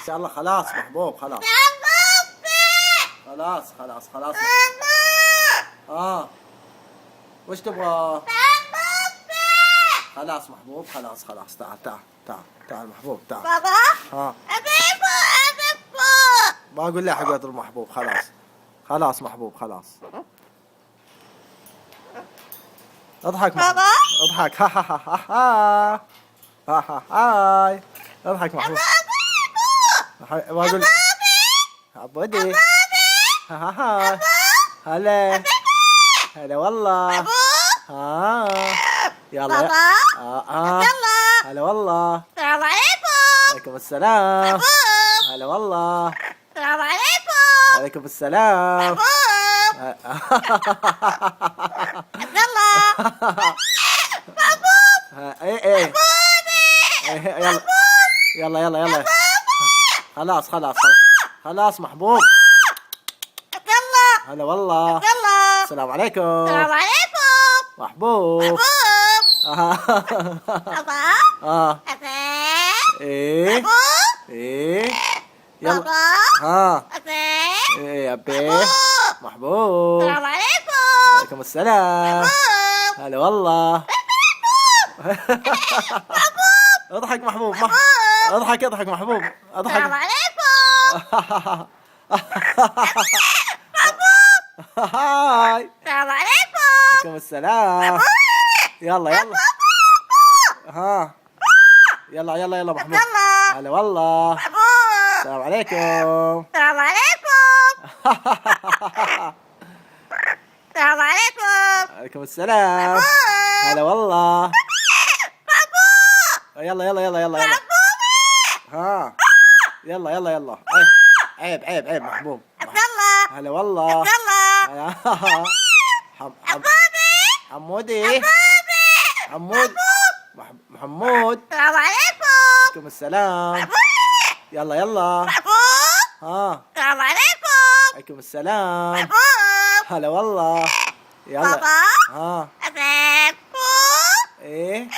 ان شاء الله. خلاص محبوب خلاص. خلاص خلاص خلاص. وش تبغى؟ خلاص محبوب خلاص خلاص. تعال تعال تعال تعال محبوب تعال. بابا أبيبو ما اقول لي حق المحبوب. خلاص خلاص محبوب خلاص. اضحك محبوب. بابا اضحك. ها ها ها ها ها ها هاي. اضحك محبوب. ما اقول عبودي. ها ها ها. هلا هلا والله. ها يلا بابا يلا. هلا والله. السلام عليكم. عليكم السلام. هلا والله. السلام عليكم. عليكم السلام. يلا. ايه يلا يلا يلا. خلاص خلاص خلاص محبوب. يلا. هلا والله. يلا. السلام عليكم. السلام عليكم. محبوب. بابا ايه ايه يلا. بابا ايه يا بيه. محبوب. السلام عليكم. عليكم السلام. هلا والله. اضحك محبوب. اضحك اضحك محبوب. اضحك. السلام عليكم. هاي. السلام عليكم. عليكم السلام. يلا يلا. يلا يلا يلا محبوب. يلا. هلا والله. السلام عليكم. السلام عليكم. السلام عليكم. عليكم السلام. هلا والله. يلا يلا يلا يلا يلا. يلا يلا يلا. عيب عيب عيب محبوب. يلا. هلا والله. يلا. حمودي. حمود. محمود. السلام عليكم. عليكم السلام. يلا يلا. السلام عليكم. عليكم السلام. هلا والله. يلا. بابا ايه